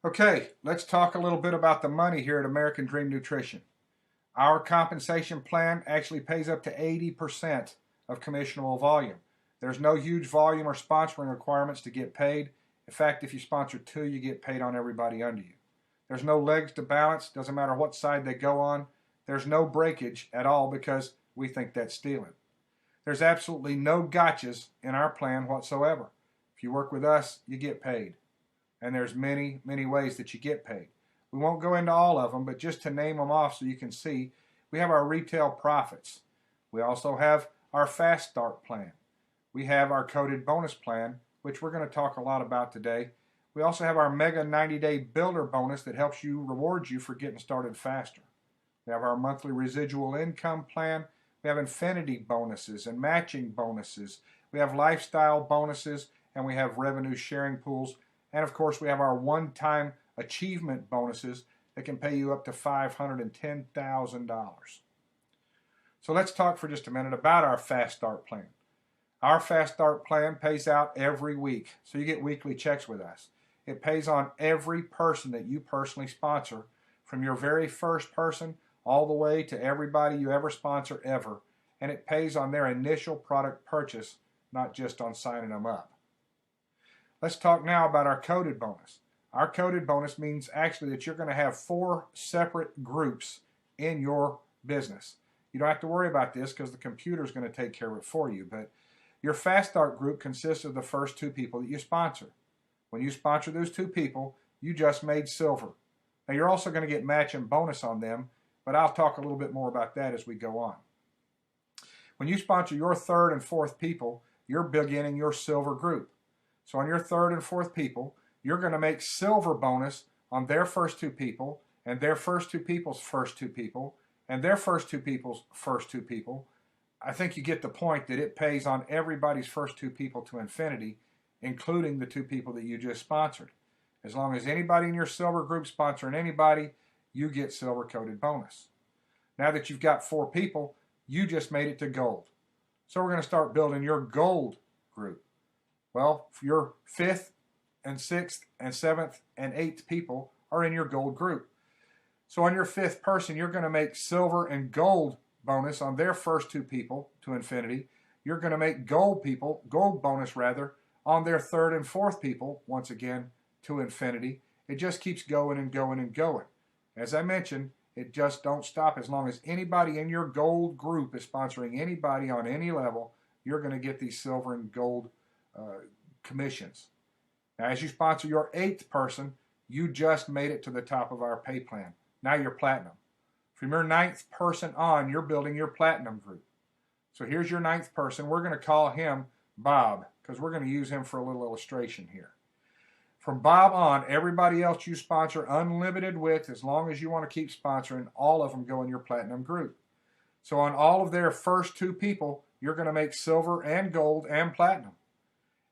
Okay, let's talk a little bit about the money here at American Dream Nutrition. Our compensation plan actually pays up to 80% of commissionable volume. There's no huge volume or sponsoring requirements to get paid. In fact, if you sponsor two, you get paid on everybody under you. There's no legs to balance, doesn't matter what side they go on. There's no breakage at all because we think that's stealing. There's absolutely no gotchas in our plan whatsoever. If you work with us, you get paid. And there's many, many ways that you get paid. We won't go into all of them, but just to name them off so you can see, we have our retail profits. We also have our fast start plan. We have our coded bonus plan, which we're going to talk a lot about today. We also have our mega 90-day builder bonus that helps you, rewards you for getting started faster. We have our monthly residual income plan. We have infinity bonuses and matching bonuses. We have lifestyle bonuses, and we have revenue sharing pools. And of course, we have our one-time achievement bonuses that can pay you up to $510,000. So let's talk for just a minute about our Fast Start plan. Our Fast Start plan pays out every week, so you get weekly checks with us. It pays on every person that you personally sponsor, from your very first person all the way to everybody you ever sponsor ever, and it pays on their initial product purchase, not just on signing them up. Let's talk now about our coded bonus. Our coded bonus means actually that you're going to have 4 separate groups in your business. You don't have to worry about this because the computer is going to take care of it for you, but your Fast Start group consists of the first 2 people that you sponsor. When you sponsor those 2 people, you just made silver. Now you're also going to get match and bonus on them, but I'll talk a little bit more about that as we go on. When you sponsor your 3rd and 4th people, you're beginning your silver group. So on your 3rd and 4th people, you're going to make silver bonus on their first 2 people, and their first 2 people's first 2 people, and their first 2 people's first 2 people. I think you get the point that it pays on everybody's first 2 people to infinity, including the 2 people that you just sponsored. As long as anybody in your silver group sponsoring anybody, you get silver coded bonus. Now that you've got 4 people, you just made it to gold. So we're going to start building your gold group. Well, your 5th and 6th and 7th and 8th people are in your gold group. So on your 5th person, you're going to make silver and gold bonus on their first 2 people to infinity. You're going to make gold bonus rather, on their 3rd and 4th people, once again, to infinity. It just keeps going and going and going. As I mentioned, it just don't stop. As long as anybody in your gold group is sponsoring anybody on any level, you're going to get these silver and gold commissions. Now, as you sponsor your 8th person, you just made it to the top of our pay plan. Now you're platinum. From your 9th person on, you're building your platinum group. So here's your 9th person. We're going to call him Bob because we're going to use him for a little illustration here. From Bob on, everybody else you sponsor unlimited with, as long as you want to keep sponsoring, all of them go in your platinum group. So on all of their first 2 people, you're going to make silver and gold and platinum.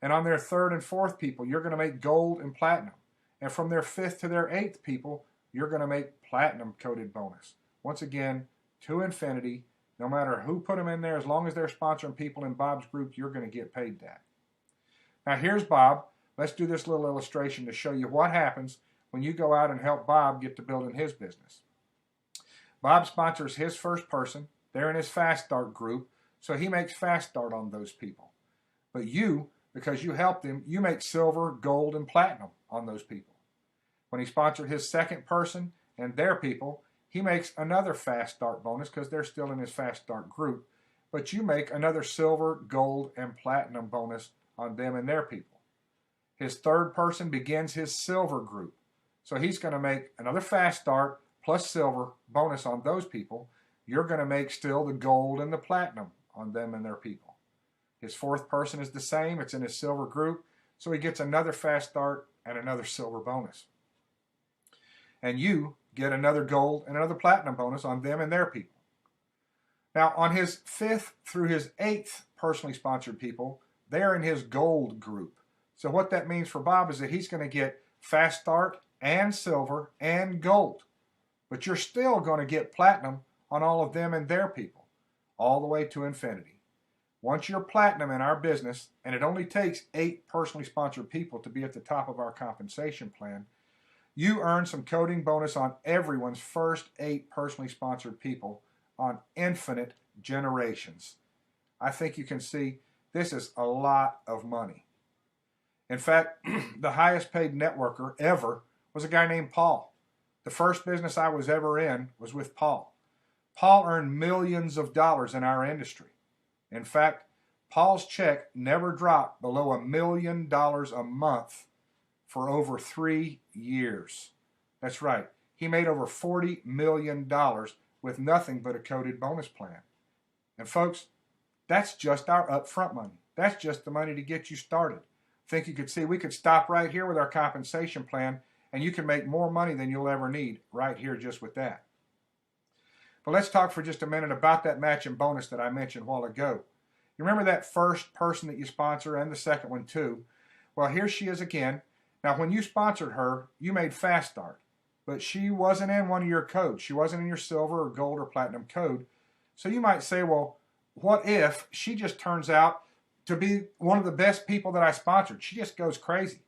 And on their 3rd and 4th people, you're going to make gold and platinum. And from their 5th to their 8th people, you're going to make platinum coded bonus. Once again, to infinity, no matter who put them in there, as long as they're sponsoring people in Bob's group, you're going to get paid that. Now here's Bob. Let's do this little illustration to show you what happens when you go out and help Bob get to building his business. Bob sponsors his first person. They're in his Fast Start group, so he makes Fast Start on those people. But you, because you helped him, you make silver, gold, and platinum on those people. When he sponsored his 2nd person and their people, he makes another Fast Start bonus because they're still in his Fast Start group, but you make another silver, gold, and platinum bonus on them and their people. His 3rd person begins his silver group, so he's going to make another Fast Start plus silver bonus on those people. You're going to make still the gold and the platinum on them and their people. His 4th person is the same. It's in his silver group, so he gets another Fast Start and another silver bonus. And you get another gold and another platinum bonus on them and their people. Now, on his 5th through his 8th personally sponsored people, they're in his gold group. So what that means for Bob is that he's going to get Fast Start and silver and gold. But you're still going to get platinum on all of them and their people, all the way to infinity. Once you're platinum in our business, and it only takes 8 personally sponsored people to be at the top of our compensation plan, You earn some coding bonus on everyone's first 8 personally sponsored people on infinite generations. I think you can see this is a lot of money. In fact, the highest paid networker ever was a guy named Paul. The first business I was ever in was with Paul. Paul earned millions of dollars in our industry. In fact, Paul's check never dropped below $1 million a month for over 3 years. That's right. He made over $40 million with nothing but a coded bonus plan. And folks, that's just our upfront money. That's just the money to get you started. I think you could see we could stop right here with our compensation plan, and you can make more money than you'll ever need right here just with that. But let's talk for just a minute about that matching bonus that I mentioned a while ago. You remember that first person that you sponsor and the second one too? Well, here she is again. Now, when you sponsored her, you made Fast Start, but she wasn't in one of your codes. She wasn't in your silver or gold or platinum code. So you might say, well, what if she just turns out to be one of the best people that I sponsored? She just goes crazy.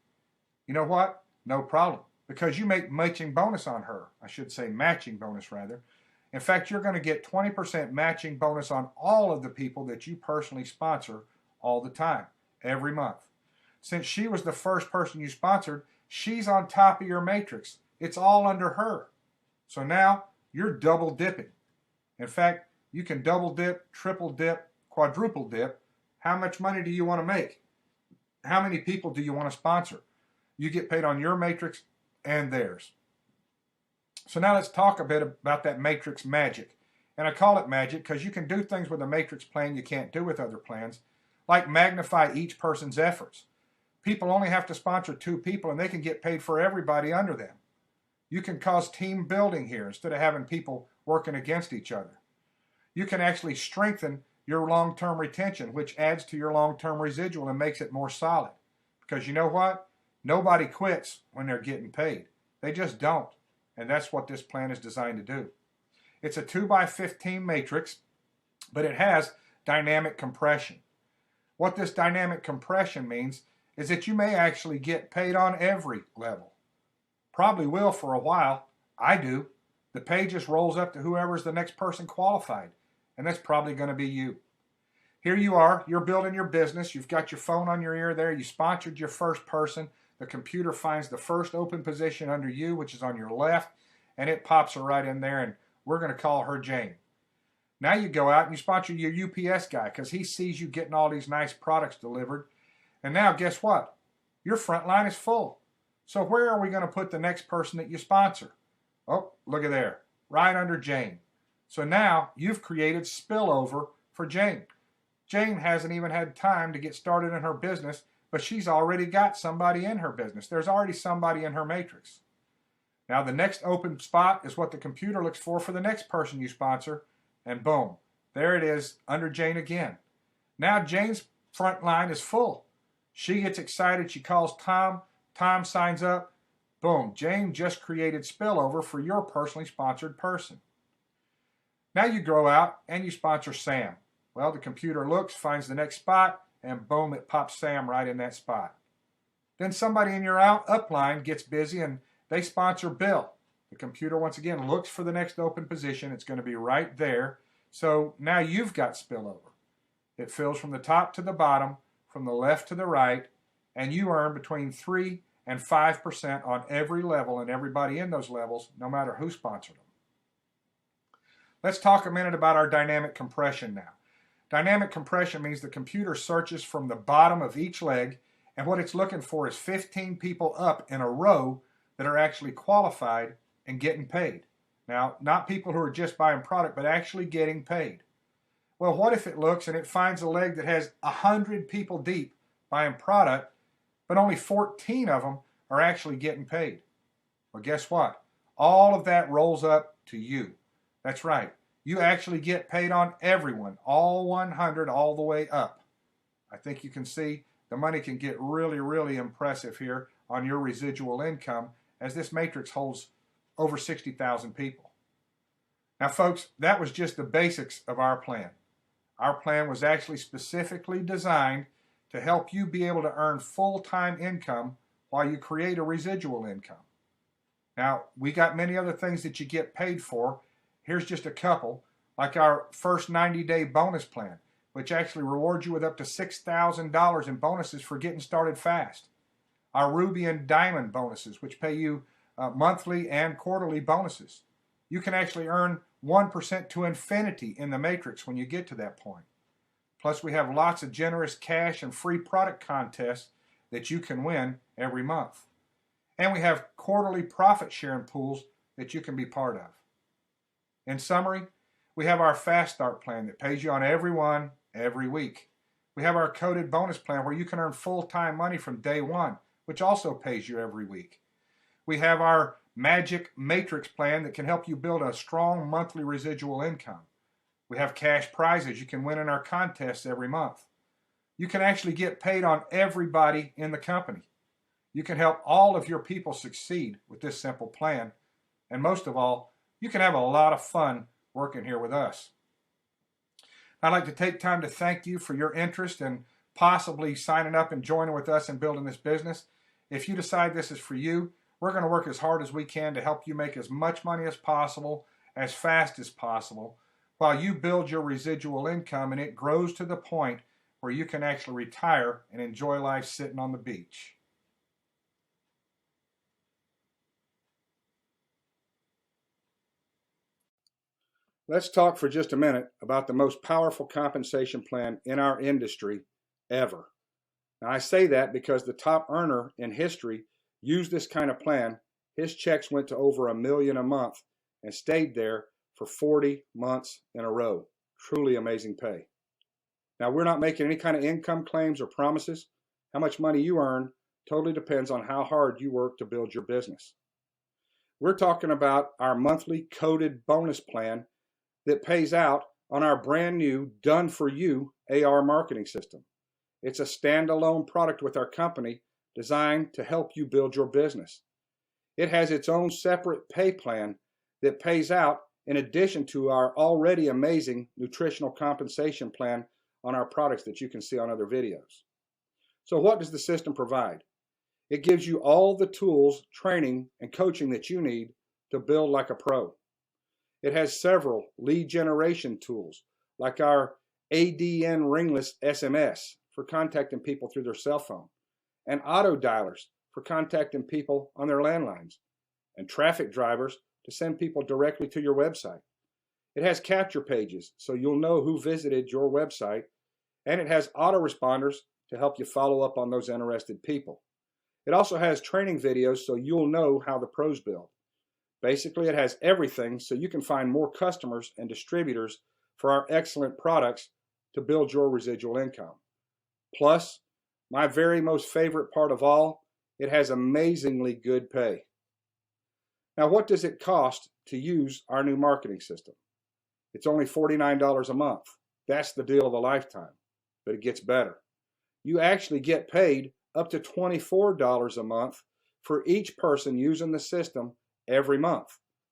You know what? No problem, because you make matching bonus on her. I should say matching bonus rather. In fact, you're going to get 20% matching bonus on all of the people that you personally sponsor all the time, every month. Since she was the first person you sponsored, she's on top of your matrix. It's all under her. So now you're double dipping. In fact, you can double dip, triple dip, quadruple dip. How much money do you want to make? How many people do you want to sponsor? You get paid on your matrix and theirs. So now let's talk a bit about that matrix magic. And I call it magic because you can do things with a matrix plan you can't do with other plans, like magnify each person's efforts. People only have to sponsor 2 people and they can get paid for everybody under them. You can cause team building here instead of having people working against each other. You can actually strengthen your long-term retention, which adds to your long-term residual and makes it more solid. Because you know what? Nobody quits when they're getting paid. They just don't. And that's what this plan is designed to do. It's a 2x15 matrix, but it has dynamic compression. What this dynamic compression means is that you may actually get paid on every level. Probably will for a while. I do. The pay just rolls up to whoever's the next person qualified, and that's probably going to be you. Here you are. You're building your business. You've got your phone on your ear there. You sponsored your first person. The computer finds the first open position under you, which is on your left, and it pops her right in there, and we're going to call her Jane. Now you go out and you sponsor your UPS guy because he sees you getting all these nice products delivered. And now guess what? Your front line is full. So where are we going to put the next person that you sponsor? Oh, look at there, right under Jane. So now you've created spillover for Jane. Jane hasn't even had time to get started in her business, but she's already got somebody in her business. There's already somebody in her matrix. Now the next open spot is what the computer looks for the next person you sponsor, and boom, there it is under Jane again. Now Jane's front line is full. She gets excited, she calls Tom, Tom signs up, boom, Jane just created spillover for your personally sponsored person. Now you go out and you sponsor Sam. Well, the computer looks, finds the next spot, and boom, it pops Sam right in that spot. Then somebody in your upline gets busy and they sponsor Bill. The computer once again looks for the next open position. It's going to be right there. So now you've got spillover. It fills from the top to the bottom, from the left to the right, and you earn between 3 and 5% on every level and everybody in those levels, no matter who sponsored them. Let's talk a minute about our dynamic compression now. Dynamic compression means the computer searches from the bottom of each leg, and what it's looking for is 15 people up in a row that are actually qualified and getting paid. Now, not people who are just buying product, but actually getting paid. Well, what if it looks and it finds a leg that has 100 people deep buying product, but only 14 of them are actually getting paid? Well, guess what? All of that rolls up to you. That's right. You actually get paid on everyone, all 100, all the way up. I think you can see the money can get really, really impressive here on your residual income as this matrix holds over 60,000 people. Now, folks, that was just the basics of our plan. Our plan was actually specifically designed to help you be able to earn full-time income while you create a residual income. Now, we got many other things that you get paid for. Here's just a couple, like our first 90-day bonus plan, which actually rewards you with up to $6,000 in bonuses for getting started fast. Our Ruby and Diamond bonuses, which pay you monthly and quarterly bonuses. You can actually earn 1% to infinity in the matrix when you get to that point. Plus, we have lots of generous cash and free product contests that you can win every month. And we have quarterly profit sharing pools that you can be part of. In summary, we have our Fast Start plan that pays you on every one every week. We have our coded bonus plan where you can earn full-time money from day one, which also pays you every week. We have our Magic Matrix plan that can help you build a strong monthly residual income. We have cash prizes you can win in our contests every month. You can actually get paid on everybody in the company. You can help all of your people succeed with this simple plan. And most of all, you can have a lot of fun working here with us. I'd like to take time to thank you for your interest in possibly signing up and joining with us in building this business. If you decide this is for you, we're going to work as hard as we can to help you make as much money as possible, as fast as possible, while you build your residual income and it grows to the point where you can actually retire and enjoy life sitting on the beach. Let's talk for just a minute about the most powerful compensation plan in our industry ever. Now, I say that because the top earner in history used this kind of plan. His checks went to over $1 million a month and stayed there for 40 months in a row. Truly amazing pay. Now, we're not making any kind of income claims or promises. How much money you earn totally depends on how hard you work to build your business. We're talking about our monthly coded bonus plan that pays out on our brand new done-for-you AR marketing system. It's a standalone product with our company designed to help you build your business. It has its own separate pay plan that pays out in addition to our already amazing nutritional compensation plan on our products that you can see on other videos. So what does the system provide? It gives you all the tools, training, and coaching that you need to build like a pro. It has several lead generation tools, like our ADN ringless SMS for contacting people through their cell phone, and auto dialers for contacting people on their landlines, and traffic drivers to send people directly to your website. It has capture pages so you'll know who visited your website, and it has autoresponders to help you follow up on those interested people. It also has training videos so you'll know how the pros build. Basically, it has everything so you can find more customers and distributors for our excellent products to build your residual income. Plus, my very most favorite part of all, it has amazingly good pay. Now, what does it cost to use our new marketing system? It's only $49 a month. That's the deal of a lifetime, but it gets better. You actually get paid up to $24 a month for each person using the system every month.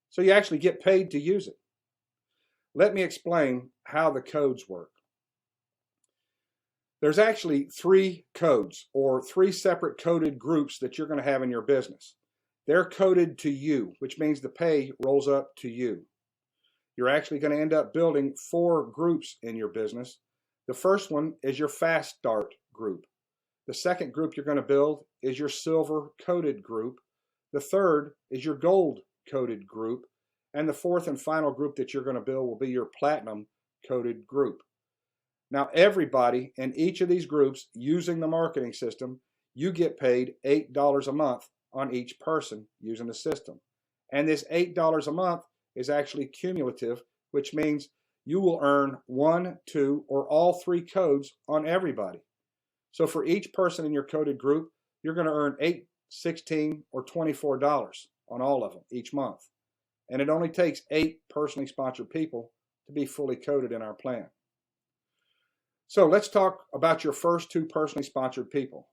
So you actually get paid to use it. Let me explain how the codes work. There's actually 3 codes, or 3 separate coded groups that you're going to have in your business. They're coded to you, which means the pay rolls up to you. You're actually going to end up building 4 groups in your business. The first one is your Fast Start group. The second group you're going to build is your Silver coded group. The third is your Gold coded group. And the fourth and final group that you're going to build will be your Platinum coded group. Now, everybody in each of these groups using the marketing system, you get paid $8 a month on each person using the system. And this $8 a month is actually cumulative, which means you will earn 1, 2, or all 3 codes on everybody. So for each person in your coded group, you're going to earn $8, $16, or $24 on all of them each month. And it only takes 8 personally sponsored people to be fully coded in our plan. So let's talk about your first 2 personally sponsored people.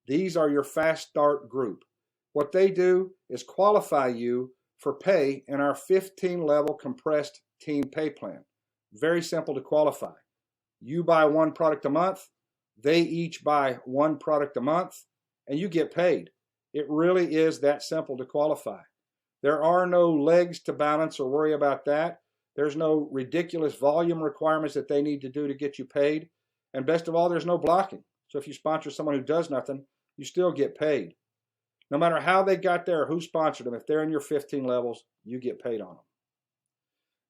These are your Fast Start group. What they do is qualify you for pay in our 15-level compressed team pay plan. Very simple to qualify. You buy 1 product a month, they each buy 1 product a month, and you get paid. It really is that simple to qualify. There are no legs to balance or worry about that. There's no ridiculous volume requirements that they need to do to get you paid. And best of all, there's no blocking. So if you sponsor someone who does nothing, you still get paid. No matter how they got there, who sponsored them, if they're in your 15 levels, you get paid on them.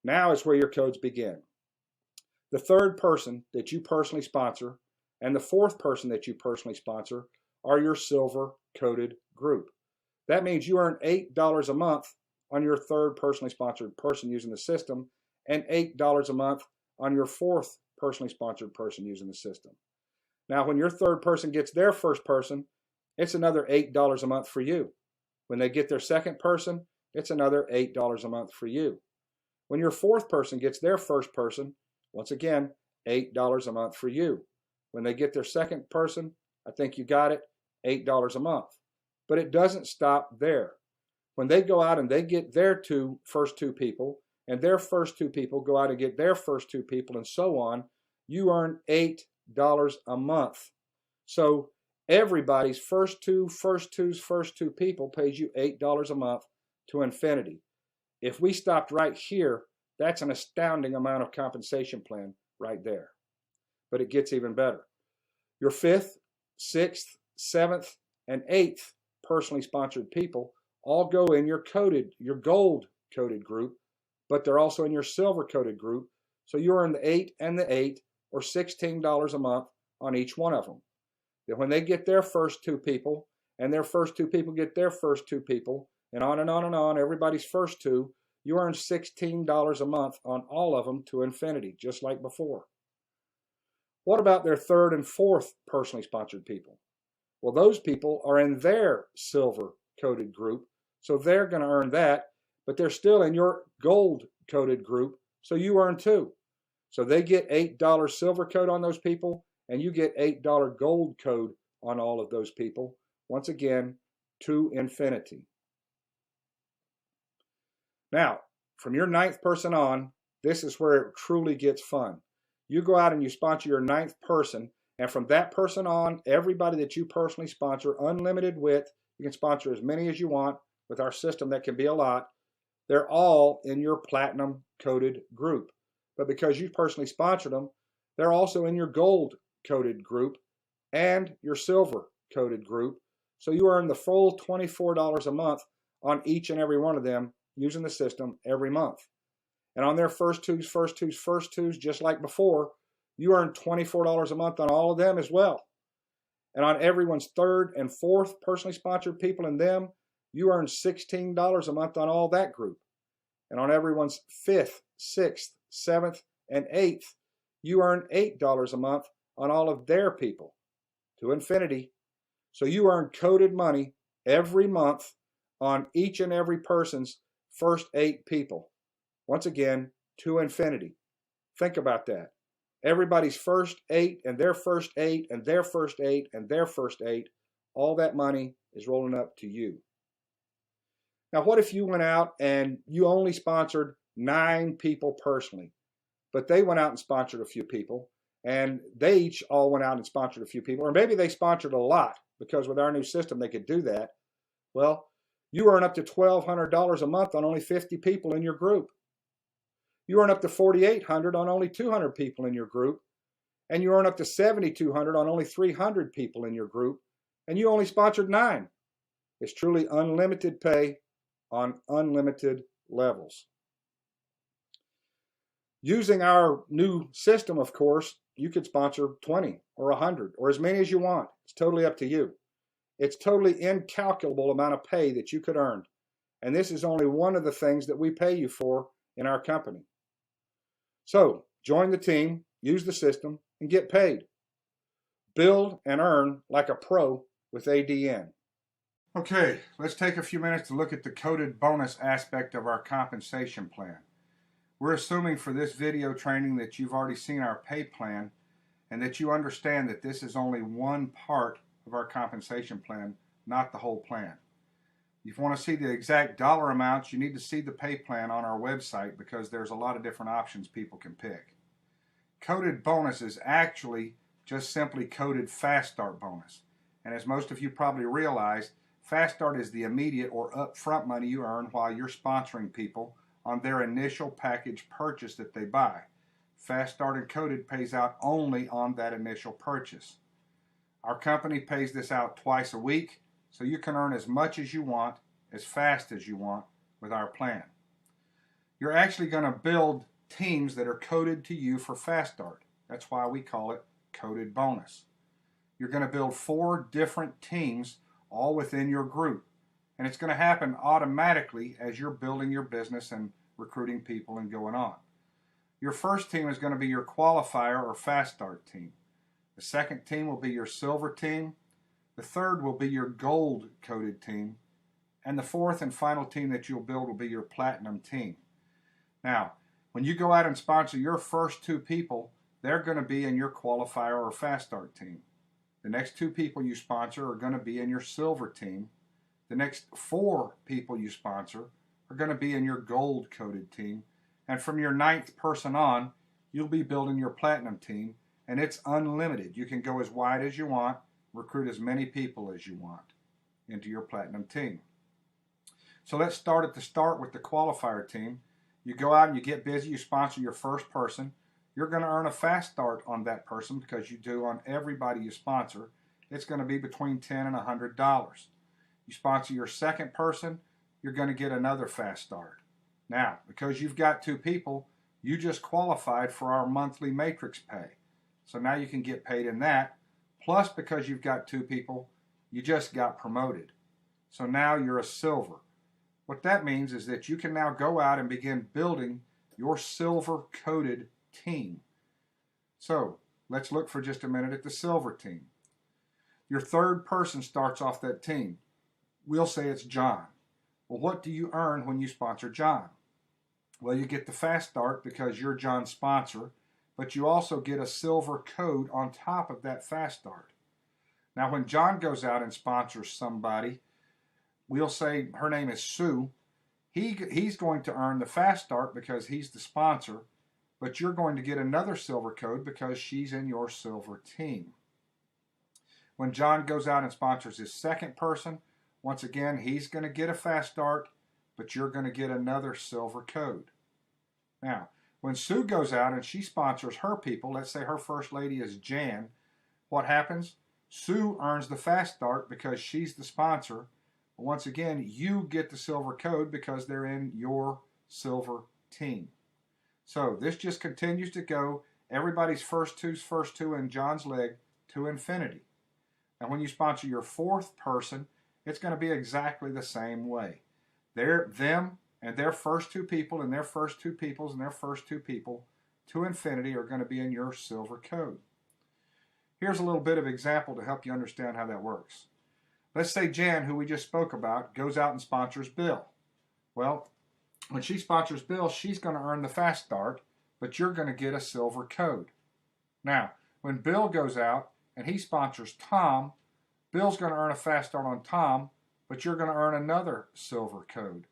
Now is where your codes begin. The third person that you personally sponsor and the fourth person that you personally sponsor are your silver coded group. That means you earn $8 a month on your third personally sponsored person using the system and $8 a month on your fourth personally sponsored person using the system. Now, when your third person gets their first person, it's another $8 a month for you. When they get their second person, it's another $8 a month for you. When your fourth person gets their first person, once again, $8 a month for you. When they get their second person, I think you got it, $8 a month. But it doesn't stop there. When they go out and they get their first two people, and their first two people go out and get their first two people, and so on, you earn $8 a month. So everybody's first two people pays you $8 a month to infinity. If we stopped right here, that's an astounding amount of compensation plan right there. But it gets even better. Your fifth, sixth, seventh, and eighth personally sponsored people all go in your gold coded group, but they're also in your silver coded group. So you earn the 8 and the 8, or $16 a month on each one of them. Then when they get their first two people, and their first two people get their first two people, and on and on and on, everybody's first two, you earn $16 a month on all of them to infinity, just like before. What about their third and fourth personally sponsored people? Well, those people are in their silver coded group, so they're going to earn that, but they're still in your gold coded group, so you earn two. So they get $8 silver code on those people, and you get $8 gold code on all of those people. Once again, to infinity. Now, from your ninth person on, this is where it truly gets fun. You go out and you sponsor your ninth person, and from that person on, everybody that you personally sponsor, unlimited with, you can sponsor as many as you want with our system. That can be a lot. They're all in your platinum coded group. But because you personally sponsored them, they're also in your gold coded group and your silver coded group. So you earn the full $24 a month on each and every one of them using the system every month. And on their first twos, just like before, you earn $24 a month on all of them as well. And on everyone's third and fourth personally sponsored people in them, you earn $16 a month on all that group. And on everyone's fifth, sixth, seventh, and eighth, you earn $8 a month on all of their people to infinity. So you earn coded money every month on each and every person's first 8 people. Once again, to infinity. Think about that. Everybody's first 8 and their first 8 and their first 8 and their first 8, all that money is rolling up to you. Now, what if you went out and you only sponsored 9 people personally, but they went out and sponsored a few people, and they each all went out and sponsored a few people, or maybe they sponsored a lot, because with our new system they could do that. Well, you earn up to $1,200 a month on only 50 people in your group. You earn up to $4,800 on only 200 people in your group, and you earn up to $7,200 on only 300 people in your group, and you only sponsored 9. It's truly unlimited pay on unlimited levels. Using our new system, of course, you could sponsor 20 or 100 or as many as you want. It's totally up to you. It's totally incalculable amount of pay that you could earn. And this is only one of the things that we pay you for in our company. So join the team, use the system, and get paid. Build and earn like a pro with ADN. Okay, let's take a few minutes to look at the coded bonus aspect of our compensation plan. We're assuming for this video training that you've already seen our pay plan and that you understand that this is only one part of our compensation plan, not the whole plan. If you want to see the exact dollar amounts, you need to see the pay plan on our website, because there's a lot of different options people can pick. Coded bonus is actually just simply coded fast start bonus. And as most of you probably realize, Fast Start is the immediate or upfront money you earn while you're sponsoring people on their initial package purchase that they buy. Fast Start Encoded pays out only on that initial purchase. Our company pays this out twice a week, so you can earn as much as you want, as fast as you want with our plan. You're actually going to build teams that are coded to you for Fast Start. That's why we call it Coded Bonus. You're going to build 4 different teams all within your group. And it's going to happen automatically as you're building your business and recruiting people and going on. Your first team is going to be your qualifier or Fast Start team. The second team will be your silver team. The third will be your gold coded team. And the fourth and final team that you'll build will be your platinum team. Now, when you go out and sponsor your first 2 people, they're going to be in your qualifier or Fast Start team. The next 2 people you sponsor are going to be in your silver team. The next 4 people you sponsor are going to be in your gold coded team. And from your 9th person on, you'll be building your platinum team, and it's unlimited. You can go as wide as you want, recruit as many people as you want into your platinum team. So let's start at the start with the qualifier team. You go out and you get busy, you sponsor your first person. You're going to earn a Fast Start on that person because you do on everybody you sponsor. It's going to be between $10 and $100. You sponsor your second person, you're going to get another Fast Start. Now, because you've got 2 people, you just qualified for our monthly matrix pay. So now you can get paid in that. Plus, because you've got 2 people, you just got promoted. So now you're a silver. What that means is that you can now go out and begin building your silver coded team. So let's look for just a minute at the silver team. Your third person starts off that team. We'll say it's John. Well, what do you earn when you sponsor John? Well, you get the Fast Start because you're John's sponsor, but you also get a silver code on top of that Fast Start. Now, when John goes out and sponsors somebody, we'll say her name is Sue. He's going to earn the Fast Start because he's the sponsor, but you're going to get another silver code because she's in your silver team. When John goes out and sponsors his second person, once again, he's going to get a Fast Start, but you're going to get another silver code. Now, when Sue goes out and she sponsors her people, let's say her first lady is Jan, what happens? Sue earns the Fast Start because she's the sponsor. But once again, you get the silver code because they're in your silver team. So this just continues to go. Everybody's first two in John's leg to infinity. Now, when you sponsor your fourth person, it's going to be exactly the same way. Them and their first 2 people and their first 2 peoples and their first 2 people to infinity are going to be in your silver code. Here's a little bit of example to help you understand how that works. Let's say Jan, who we just spoke about, goes out and sponsors Bill. Well, when she sponsors Bill, she's going to earn the Fast Start, but you're going to get a silver code. Now, when Bill goes out and he sponsors Tom, Bill's going to earn a Fast Start on Tom, but you're going to earn another silver code.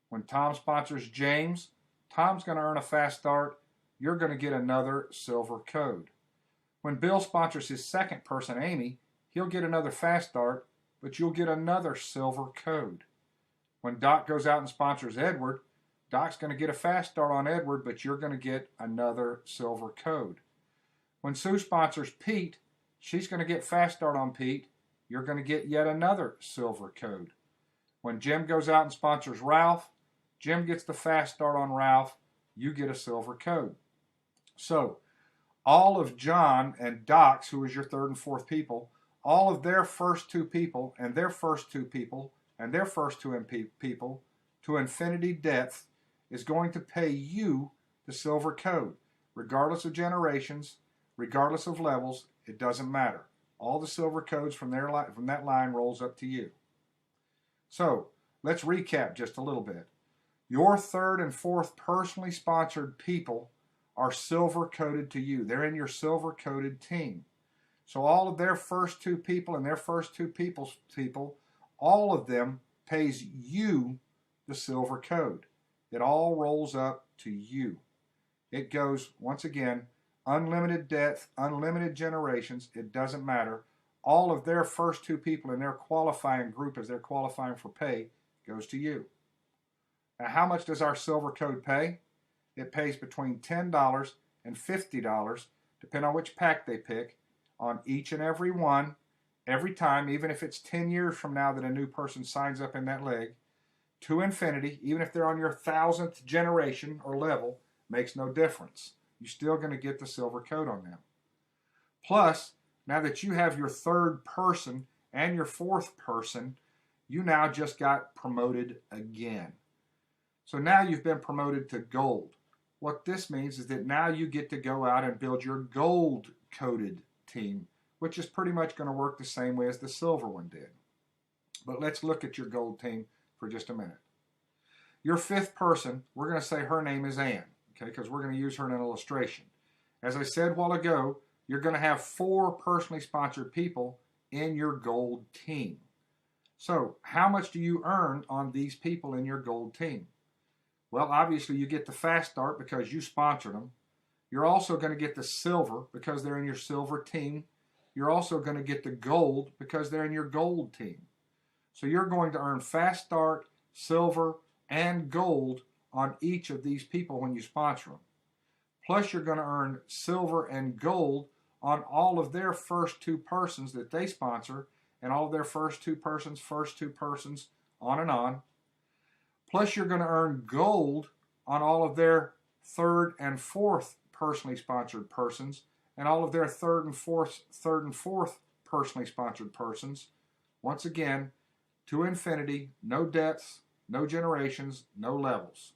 When Tom sponsors James, Tom's going to earn a Fast Start. You're going to get another silver code. When Bill sponsors his second person, Amy, he'll get another Fast Start, but you'll get another silver code. When Doc goes out and sponsors Edward, Doc's going to get a Fast Start on Edward, but you're going to get another silver code. When Sue sponsors Pete, she's going to get Fast Start on Pete. You're going to get yet another silver code. When Jim goes out and sponsors Ralph, Jim gets the Fast Start on Ralph. You get a silver code. So, all of John and Doc's, who is your third and fourth people, all of their first 2 people and their first 2 people and their first 2 people to infinity depth is going to pay you the silver code. Regardless of generations, regardless of levels, it doesn't matter. All the silver codes from that line rolls up to you. So, let's recap just a little bit. Your third and fourth personally sponsored people are silver coded to you. They're in your silver coded team. So all of their first 2 people and their first 2 people, all of them pays you the silver code. It all rolls up to you. It goes, once again, unlimited depth, unlimited generations. It doesn't matter. all of their first two people in their qualifying group as they're qualifying for pay goes to you. Now, how much does our silver code pay? It pays between $10 and $50, depending on which pack they pick, on each and every one, every time, even if it's 10 years from now that a new person signs up in that leg, to infinity, even if they're on your 1,000th generation or level, makes no difference. You're still going to get the silver code on them. Plus, now that you have your third person and your fourth person, you now just got promoted again. So now you've been promoted to gold. What this means is that now you get to go out and build your gold-coded team, which is pretty much going to work the same way as the silver one did. But let's look at your gold team for just a minute. Your fifth person, we're going to say her name is Ann, okay, because we're going to use her in an illustration. As I said a while ago, you're going to have 4 personally sponsored people in your gold team. So how much do you earn on these people in your gold team? Well, obviously you get the fast start because you sponsored them. You're also going to get the silver because they're in your silver team. You're also going to get the gold because they're in your gold team. So you're going to earn fast start, silver, and gold on each of these people when you sponsor them. Plus you're going to earn silver and gold on all of their first 2 persons that they sponsor, and all of their first two persons, on and on. Plus you're going to earn gold on all of their third and fourth personally sponsored persons, and all of their third and fourth personally sponsored persons. Once again, to infinity, no depths, no generations, no levels.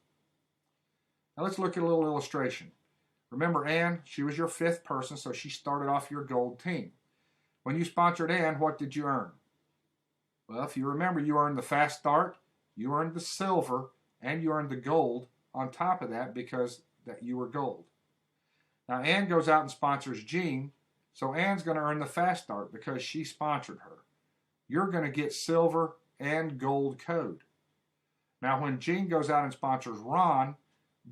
Now let's look at a little illustration. Remember Ann, she was your 5th person, so she started off your gold team. When you sponsored Ann, what did you earn? Well, if you remember, you earned the fast start, you earned the silver, and you earned the gold on top of that because that you were gold. Now Ann goes out and sponsors Jean, so Ann's going to earn the fast start because she sponsored her. You're going to get silver and gold code. Now when Jean goes out and sponsors Ron,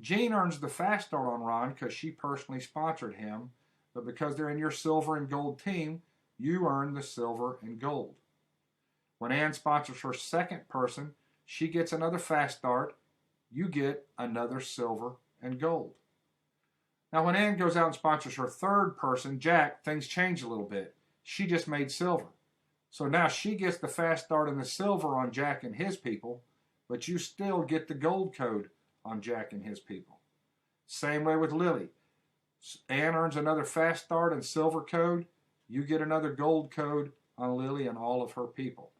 Jean earns the fast start on Ron because she personally sponsored him, but because they're in your silver and gold team, you earn the silver and gold. When Ann sponsors her second person, she gets another fast start, you get another silver and gold. Now when Ann goes out and sponsors her third person, Jack, things change a little bit. She just made silver. So now she gets the fast start and the silver on Jack and his people, but you still get the gold code on Jack and his people. Same way with Lily. Ann earns another fast start and silver code. You get another gold code on Lily and all of her people.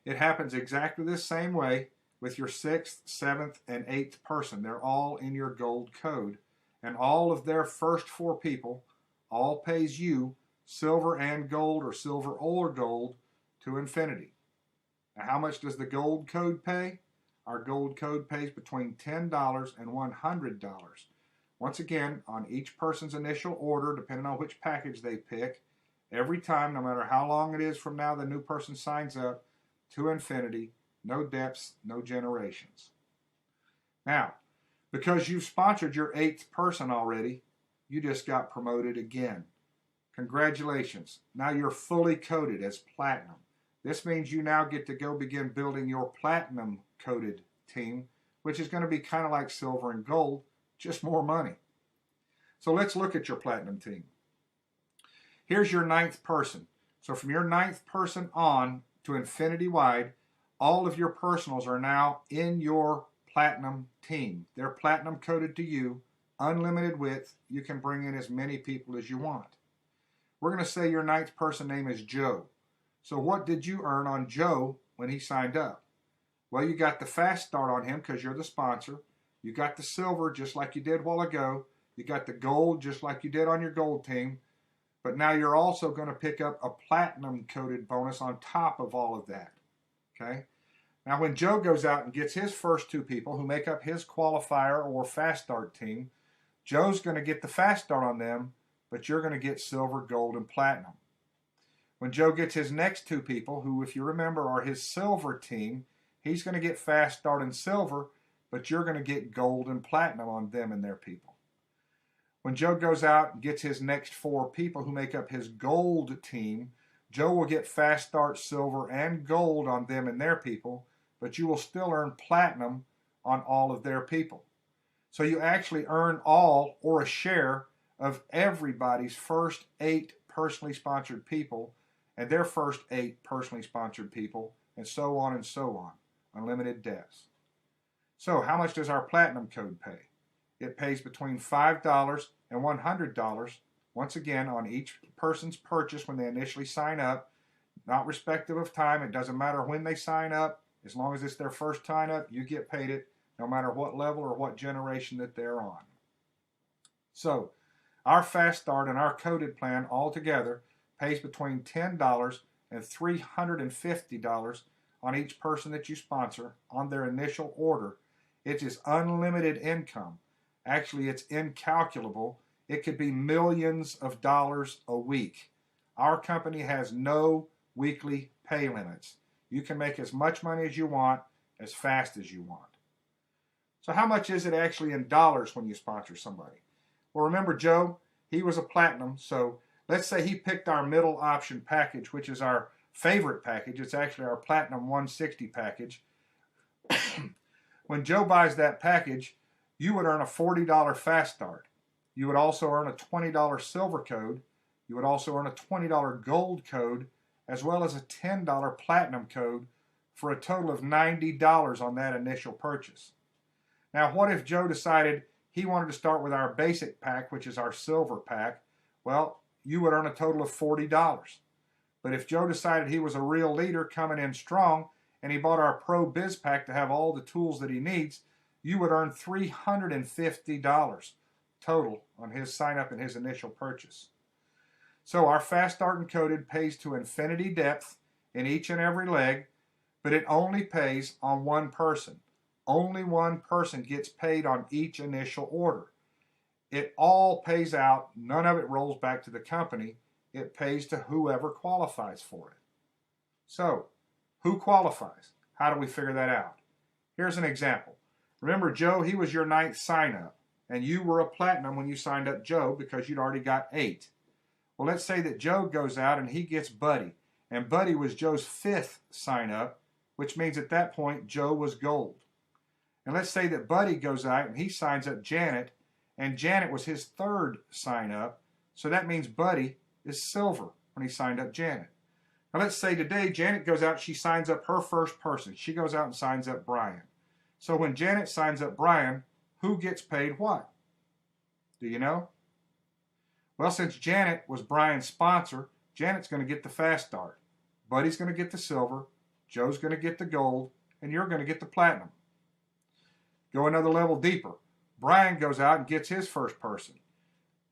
It happens exactly the same way with your 6th, 7th, and 8th person. They're all in your gold code, and all of their first 4 people all pays you silver and gold or silver or gold to infinity. Now, how much does the gold code pay? Our gold code pays between $10 and $100. Once again, on each person's initial order, depending on which package they pick, every time, no matter how long it is from now the new person signs up, to infinity, no depths, no generations. Now, because you've sponsored your 8th person already, you just got promoted again. Congratulations. Now you're fully coded as platinum. This means you now get to go begin building your platinum coded team, which is going to be kind of like silver and gold, just more money. So let's look at your platinum team. Here's your 9th person. So from your 9th person on to infinity wide, all of your personals are now in your platinum team. They're platinum coded to you, unlimited width. You can bring in as many people as you want. We're going to say your 9th person name is Joe. So what did you earn on Joe when he signed up? Well, you got the fast start on him because you're the sponsor. You got the silver just like you did a while ago. You got the gold just like you did on your gold team. But now you're also going to pick up a platinum coded bonus on top of all of that. Okay? Now when Joe goes out and gets his first 2 people who make up his qualifier or fast start team, Joe's going to get the fast start on them, but you're going to get silver, gold, and platinum. When Joe gets his next 2 people, who if you remember are his silver team, he's going to get fast start and silver, but you're going to get gold and platinum on them and their people. When Joe goes out and gets his next 4 people who make up his gold team, Joe will get fast start, silver, and gold on them and their people, but you will still earn platinum on all of their people. So you actually earn all or a share of everybody's first 8 personally sponsored people and their first 8 personally sponsored people, and so on and so on. Unlimited deaths. So how much does our platinum code pay? It pays between $5 and $100, once again, on each person's purchase when they initially sign up, not respective of time. It doesn't matter when they sign up. As long as it's their first sign up, you get paid it, no matter what level or what generation that they're on. So our Fast Start and our coded plan altogether pays between $10 and $350 on each person that you sponsor on their initial order. It is unlimited income. Actually, it's incalculable. It could be millions of dollars a week. Our company has no weekly pay limits. You can make as much money as you want, as fast as you want. So how much is it actually in dollars when you sponsor somebody? Well, remember Joe, he was a platinum, so let's say he picked our middle option package, which is our favorite package. It's actually our Platinum 160 package. When Joe buys that package, you would earn a $40 Fast Start. You would also earn a $20 Silver code. You would also earn a $20 Gold code, as well as a $10 Platinum code, for a total of $90 on that initial purchase. Now, what if Joe decided he wanted to start with our basic pack, which is our Silver pack? Well, you would earn a total of $40. But if Joe decided he was a real leader coming in strong and he bought our Pro Biz pack to have all the tools that he needs, you would earn $350 total on his sign up and his initial purchase. So our Fast Start and Coded pays to infinity depth in each and every leg, but it only pays on one person. Only one person gets paid on each initial order. It all pays out. None of it rolls back to the company. It pays to whoever qualifies for it. So, who qualifies? How do we figure that out? Here's an example. Remember Joe, he was your 9th sign up, and you were a platinum when you signed up Joe because you'd already got 8. Well, let's say that Joe goes out and he gets Buddy, and Buddy was Joe's 5th sign up, which means at that point Joe was gold. And let's say that Buddy goes out and he signs up Janet, and Janet was his 3rd sign up, so that means Buddy is silver when he signed up Janet. Now let's say today Janet goes out, she signs up her first person. She goes out and signs up Brian. So when Janet signs up Brian, who gets paid what? Do you know? Well, since Janet was Brian's sponsor, Janet's going to get the Fast Start. Buddy's going to get the silver, Joe's going to get the gold, and you're going to get the platinum. Go another level deeper. Brian goes out and gets his first person.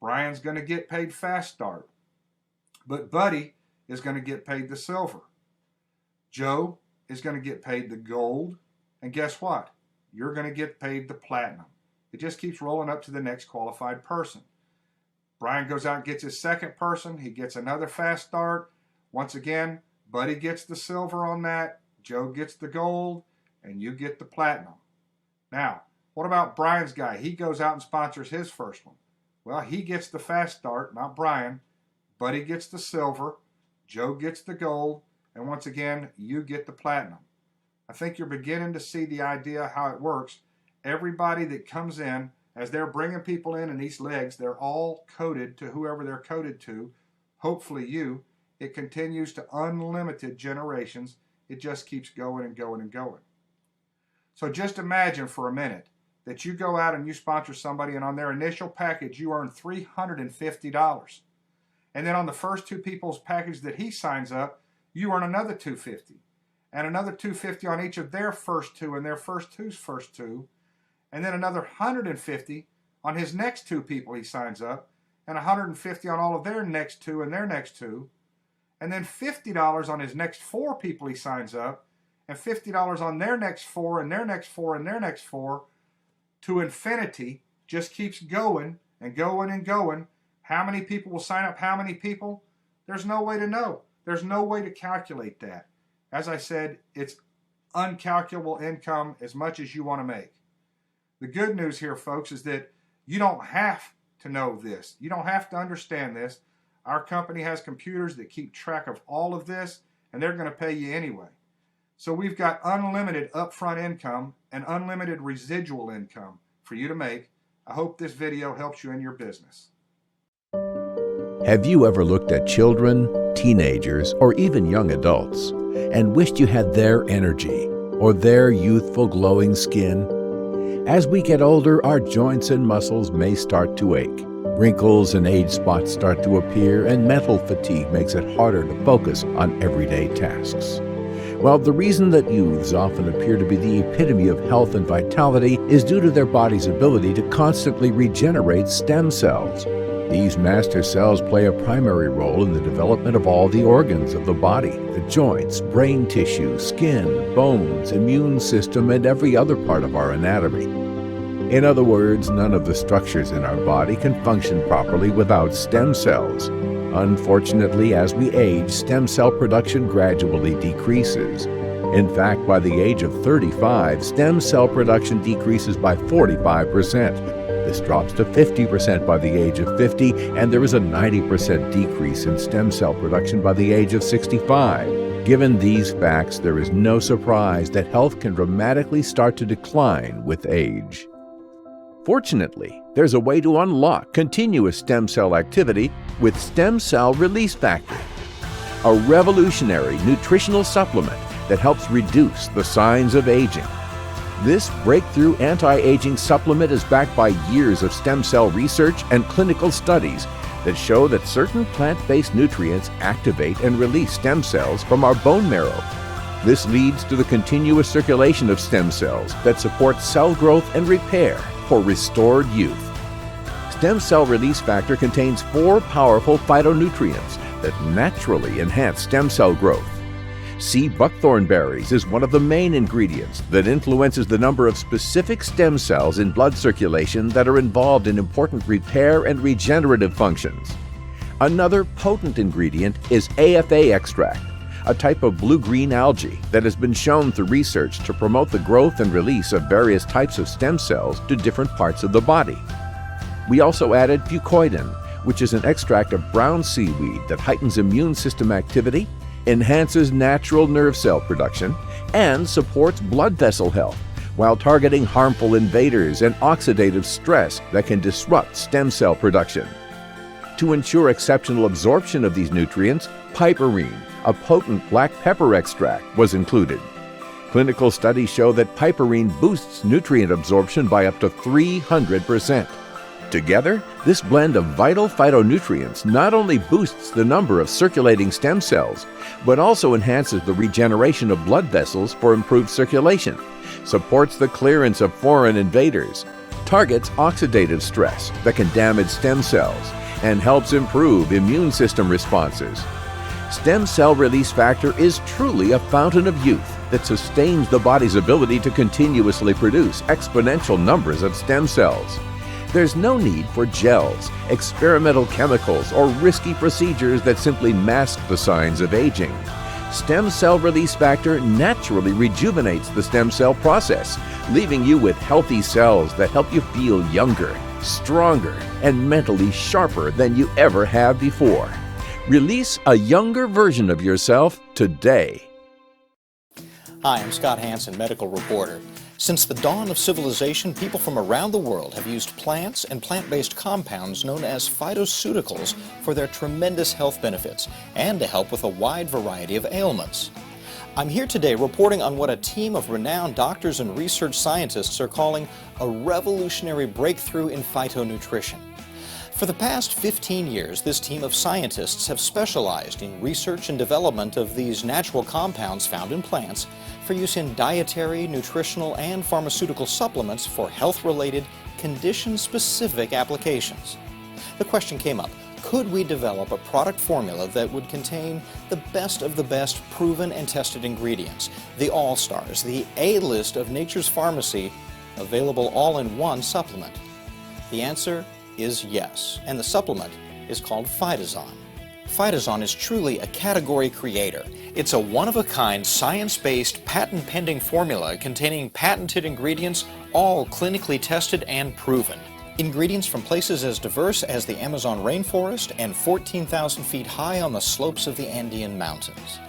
Brian's going to get paid Fast Start. But Buddy is going to get paid the silver. Joe is going to get paid the gold. And guess what? You're going to get paid the platinum. It just keeps rolling up to the next qualified person. Brian goes out and gets his second person. He gets another Fast Start. Once again, Buddy gets the silver on that. Joe gets the gold. And you get the platinum. Now, what about Brian's guy? He goes out and sponsors his first one. Well, he gets the Fast Start, not Brian. Buddy gets the silver. Joe gets the gold. And once again, you get the platinum. I think you're beginning to see the idea how it works. Everybody that comes in, as they're bringing people in these legs, they're all coded to whoever they're coded to, hopefully you. It continues to unlimited generations. It just keeps going and going and going. So just imagine for a minute that you go out and you sponsor somebody, and on their initial package you earn $350. And then on the first 2 people's package that he signs up, you earn another $250. And another $250 on each of their first 2 and their first 2's first 2. And then another $150 on his next 2 people he signs up. And $150 on all of their next 2 and their next 2. And then $50 on his next 4 people he signs up. And $50 on their next 4 and their next 4 and their next 4. To infinity. Just keeps going and going and going. How many people will sign up? How many people? There's no way to know. There's no way to calculate that. As I said, it's uncalculable income as much as you want to make. The good news here, folks, is that you don't have to know this. You don't have to understand this. Our company has computers that keep track of all of this, and they're going to pay you anyway. So we've got unlimited upfront income and unlimited residual income for you to make. I hope this video helps you in your business. Have you ever looked at children, teenagers, or even young adults and wished you had their energy or their youthful glowing skin? As we get older, our joints and muscles may start to ache. Wrinkles and age spots start to appear, and mental fatigue makes it harder to focus on everyday tasks. Well, the reason that youths often appear to be the epitome of health and vitality is due to their body's ability to constantly regenerate stem cells. These master cells play a primary role in the development of all the organs of the body, the joints, brain tissue, skin, bones, immune system, and every other part of our anatomy. In other words, none of the structures in our body can function properly without stem cells. Unfortunately, as we age, stem cell production gradually decreases. In fact, by the age of 35, stem cell production decreases by 45%. This drops to 50% by the age of 50, and there is a 90% decrease in stem cell production by the age of 65. Given these facts, there is no surprise that health can dramatically start to decline with age. Fortunately, there's a way to unlock continuous stem cell activity with Stem Cell Release Factor, a revolutionary nutritional supplement that helps reduce the signs of aging. This breakthrough anti-aging supplement is backed by years of stem cell research and clinical studies that show that certain plant-based nutrients activate and release stem cells from our bone marrow. This leads to the continuous circulation of stem cells that support cell growth and repair for restored youth. Stem Cell Release Factor contains 4 powerful phytonutrients that naturally enhance stem cell growth. Sea buckthorn berries is one of the main ingredients that influences the number of specific stem cells in blood circulation that are involved in important repair and regenerative functions. Another potent ingredient is AFA extract, a type of blue-green algae that has been shown through research to promote the growth and release of various types of stem cells to different parts of the body. We also added fucoidan, which is an extract of brown seaweed that heightens immune system activity, enhances natural nerve cell production, and supports blood vessel health, while targeting harmful invaders and oxidative stress that can disrupt stem cell production. To ensure exceptional absorption of these nutrients, piperine, a potent black pepper extract, was included. Clinical studies show that piperine boosts nutrient absorption by up to 300%. Together, this blend of vital phytonutrients not only boosts the number of circulating stem cells, but also enhances the regeneration of blood vessels for improved circulation, supports the clearance of foreign invaders, targets oxidative stress that can damage stem cells, and helps improve immune system responses. Stem Cell Release Factor is truly a fountain of youth that sustains the body's ability to continuously produce exponential numbers of stem cells. There's no need for gels, experimental chemicals, or risky procedures that simply mask the signs of aging. Stem Cell Release Factor naturally rejuvenates the stem cell process, leaving you with healthy cells that help you feel younger, stronger, and mentally sharper than you ever have before. Release a younger version of yourself today. Hi, I'm Scott Hansen, medical reporter. Since the dawn of civilization, people from around the world have used plants and plant-based compounds known as phytoceuticals for their tremendous health benefits and to help with a wide variety of ailments. I'm here today reporting on what a team of renowned doctors and research scientists are calling a revolutionary breakthrough in phytonutrition. For the past 15 years, this team of scientists have specialized in research and development of these natural compounds found in plants for use in dietary, nutritional, and pharmaceutical supplements for health-related, condition-specific applications. The question came up, could we develop a product formula that would contain the best of the best proven and tested ingredients, the all-stars, the A-list of nature's pharmacy, available all in one supplement? The answer is yes, and the supplement is called Phytazon. Phytazon is truly a category creator. It's a one-of-a-kind, science-based, patent-pending formula containing patented ingredients, all clinically tested and proven. Ingredients from places as diverse as the Amazon rainforest and 14,000 feet high on the slopes of the Andean mountains.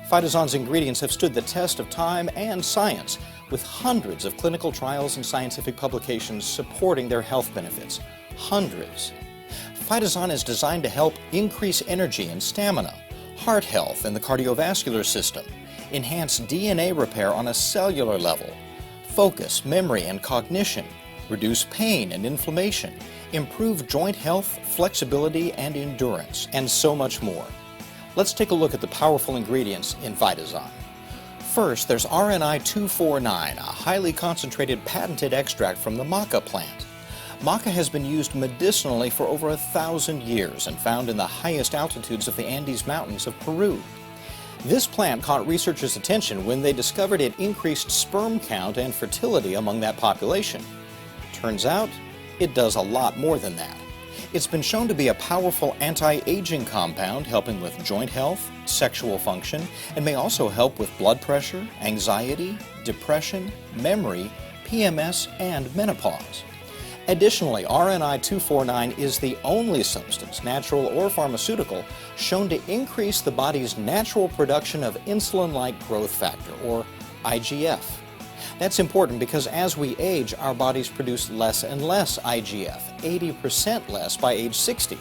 Phytozon's ingredients have stood the test of time and science, with hundreds of clinical trials and scientific publications supporting their health benefits. Hundreds. Phytozon is designed to help increase energy and stamina, heart health and the cardiovascular system, enhance DNA repair on a cellular level, focus, memory, and cognition, reduce pain and inflammation, improve joint health, flexibility, and endurance, and so much more. Let's take a look at the powerful ingredients in Phytozon. First, there's RNI-249, a highly concentrated patented extract from the maca plant. Maca has been used medicinally for over 1,000 years and found in the highest altitudes of the Andes Mountains of Peru. This plant caught researchers' attention when they discovered it increased sperm count and fertility among that population. Turns out, it does a lot more than that. It's been shown to be a powerful anti-aging compound helping with joint health, sexual function, and may also help with blood pressure, anxiety, depression, memory, PMS, and menopause. Additionally, RNI-249 is the only substance, natural or pharmaceutical, shown to increase the body's natural production of insulin-like growth factor, or IGF. That's important because as we age, our bodies produce less and less IGF, 80% less by age 60.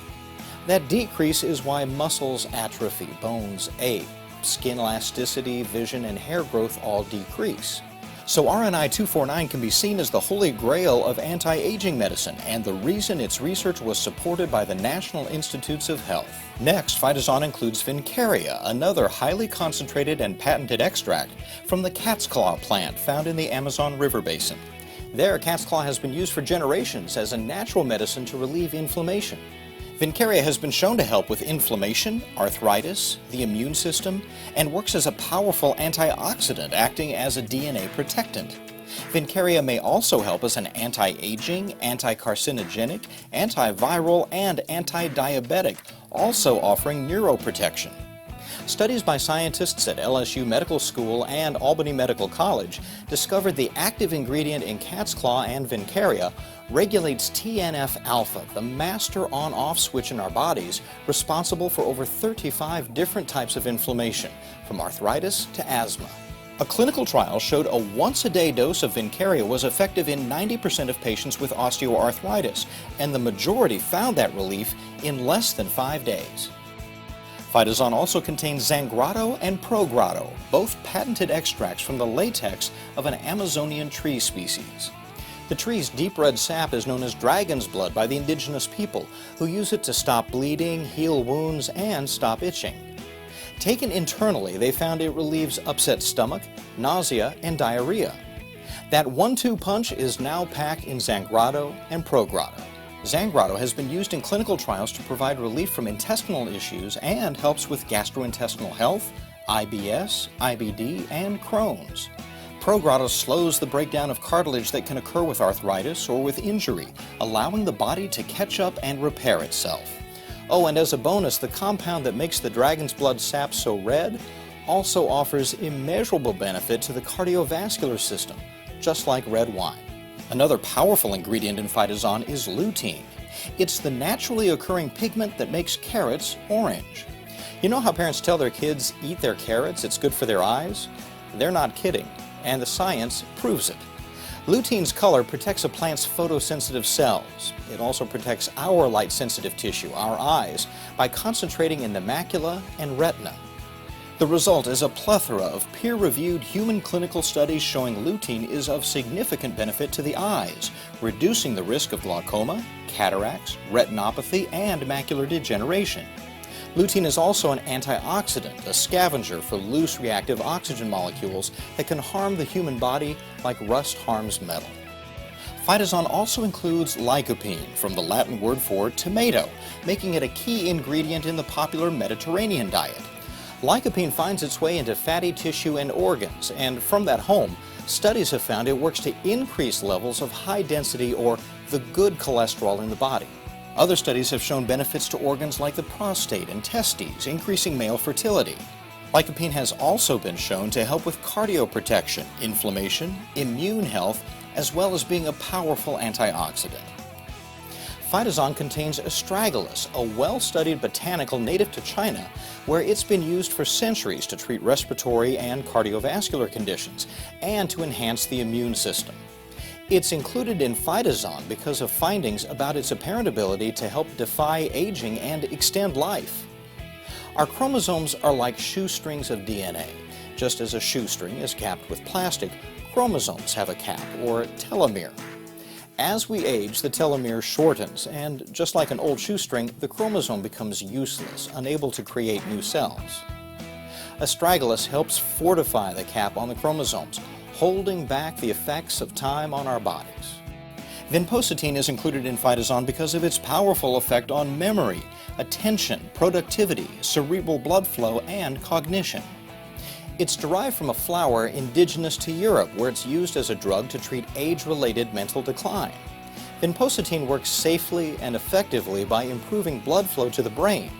That decrease is why muscles atrophy, bones ache, skin elasticity, vision, and hair growth all decrease. So RNI-249 can be seen as the holy grail of anti-aging medicine and the reason its research was supported by the National Institutes of Health. Next, Phytozon includes Vincaria, another highly concentrated and patented extract from the cat's claw plant found in the Amazon River basin. There, cat's claw has been used for generations as a natural medicine to relieve inflammation. Vincaria has been shown to help with inflammation, arthritis, the immune system, and works as a powerful antioxidant acting as a DNA protectant. Vincaria may also help as an anti-aging, anti-carcinogenic, antiviral, and anti-diabetic, also offering neuroprotection. Studies by scientists at LSU Medical School and Albany Medical College discovered the active ingredient in cat's claw and Vincaria regulates TNF-alpha, the master on-off switch in our bodies responsible for over 35 different types of inflammation, from arthritis to asthma. A clinical trial showed a once-a-day dose of Vincaria was effective in 90% of patients with osteoarthritis, and the majority found that relief in less than 5 days. Phytozon also contains Zangrado and Progrado, both patented extracts from the latex of an Amazonian tree species. The tree's deep red sap is known as dragon's blood by the indigenous people, who use it to stop bleeding, heal wounds, and stop itching. Taken internally, they found it relieves upset stomach, nausea, and diarrhea. That 1-2 punch is now packed in Zangrado and Progrado. Zangrado has been used in clinical trials to provide relief from intestinal issues and helps with gastrointestinal health, IBS, IBD, and Crohn's. Progrado slows the breakdown of cartilage that can occur with arthritis or with injury, allowing the body to catch up and repair itself. Oh, and as a bonus, the compound that makes the dragon's blood sap so red also offers immeasurable benefit to the cardiovascular system, just like red wine. Another powerful ingredient in Phytozon is lutein. It's the naturally occurring pigment that makes carrots orange. You know how parents tell their kids, eat their carrots, it's good for their eyes? They're not kidding, and the science proves it. Lutein's color protects a plant's photosensitive cells. It also protects our light-sensitive tissue, our eyes, by concentrating in the macula and retina. The result is a plethora of peer-reviewed human clinical studies showing lutein is of significant benefit to the eyes, reducing the risk of glaucoma, cataracts, retinopathy, and macular degeneration. Lutein is also an antioxidant, a scavenger for loose reactive oxygen molecules that can harm the human body like rust harms metal. Phytozon also includes lycopene, from the Latin word for tomato, making it a key ingredient in the popular Mediterranean diet. Lycopene finds its way into fatty tissue and organs, and from that home, studies have found it works to increase levels of high density or the good cholesterol in the body. Other studies have shown benefits to organs like the prostate and testes, increasing male fertility. Lycopene has also been shown to help with cardioprotection, inflammation, immune health, as well as being a powerful antioxidant. Phytazon contains astragalus, a well-studied botanical native to China, where it's been used for centuries to treat respiratory and cardiovascular conditions and to enhance the immune system. It's included in Phytazon because of findings about its apparent ability to help defy aging and extend life. Our chromosomes are like shoestrings of DNA. Just as a shoestring is capped with plastic, chromosomes have a cap, or telomere. As we age, the telomere shortens, and just like an old shoestring, the chromosome becomes useless, unable to create new cells. Astragalus helps fortify the cap on the chromosomes, holding back the effects of time on our bodies. Vinpocetine is included in Phytazon because of its powerful effect on memory, attention, productivity, cerebral blood flow, and cognition. It's derived from a flower indigenous to Europe, where it's used as a drug to treat age-related mental decline. Vinpocetine works safely and effectively by improving blood flow to the brain,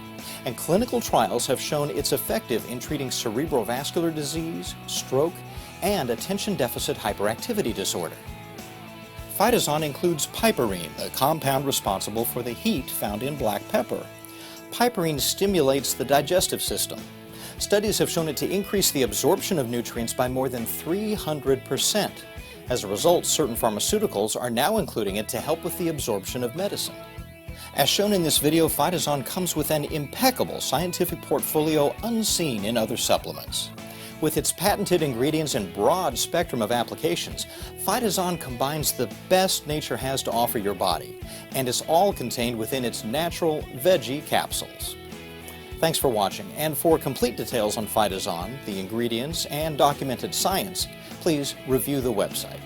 and clinical trials have shown it's effective in treating cerebrovascular disease, stroke, and attention deficit hyperactivity disorder. Phytazon includes piperine, a compound responsible for the heat found in black pepper. Piperine stimulates the digestive system. Studies have shown it to increase the absorption of nutrients by more than 300%. As a result, certain pharmaceuticals are now including it to help with the absorption of medicine. As shown in this video, Phytazon comes with an impeccable scientific portfolio unseen in other supplements. With its patented ingredients and broad spectrum of applications, Phytazon combines the best nature has to offer your body, and it's all contained within its natural veggie capsules. Thanks for watching, and for complete details on Phytazon, the ingredients, and documented science, please review the website.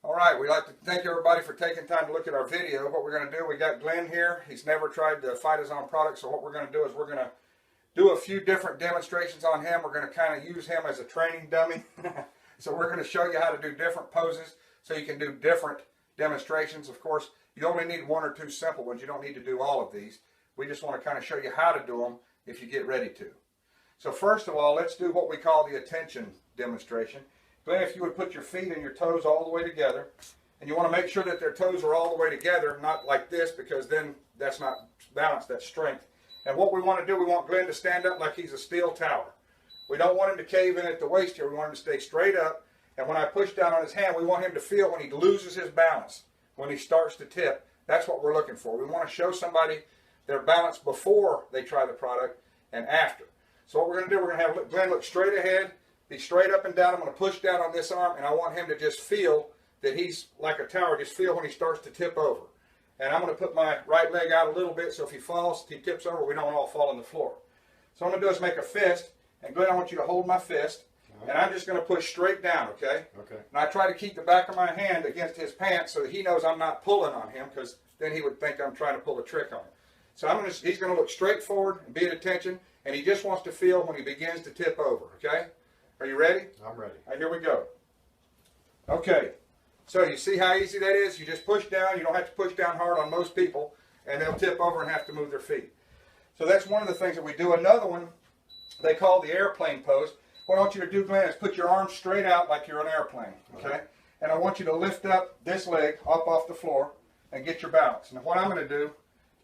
All right, we'd like to thank everybody for taking time to look at our video. What we're going to do, we got Glenn here. He's never tried the Phytazon product, so what we're going to do is we're going to do a few different demonstrations on him. We're going to kind of use him as a training dummy. So we're going to show you how to do different poses so you can do different demonstrations. Of course, you only need one or two simple ones. You don't need to do all of these. We just want to kind of show you how to do them if you get ready to. So first of all, let's do what we call the attention demonstration. Glenn, if you would put your feet and your toes all the way together, and you want to make sure that their toes are all the way together, not like this, because then that's not balance, that's strength. And what we want to do, we want Glenn to stand up like he's a steel tower. We don't want him to cave in at the waist here. We want him to stay straight up. And when I push down on his hand, we want him to feel when he loses his balance, when he starts to tip. That's what we're looking for. We want to show somebody their balance before they try the product and after. So what we're going to do, we're going to have Glenn look straight ahead, be straight up and down. I'm going to push down on this arm, and I want him to just feel that he's like a tower. Just feel when he starts to tip over. And I'm going to put my right leg out a little bit so if he falls, he tips over, we don't all fall on the floor. So what I'm going to do is make a fist, and Glenn, I want you to hold my fist. And I'm just going to push straight down, okay? Okay. And I try to keep the back of my hand against his pants so that he knows I'm not pulling on him, because then he would think I'm trying to pull a trick on him. So he's going to look straight forward and be at attention, and he just wants to feel when he begins to tip over, okay? Are you ready? I'm ready. All right, here we go. Okay. So you see how easy that is? You just push down. You don't have to push down hard on most people, and they'll tip over and have to move their feet. So that's one of the things that we do. Another one they call the airplane pose. What I want you to do, Glenn, is put your arms straight out like you're an airplane, okay? And I want you to lift up this leg up off the floor and get your balance. Now what I'm going to do,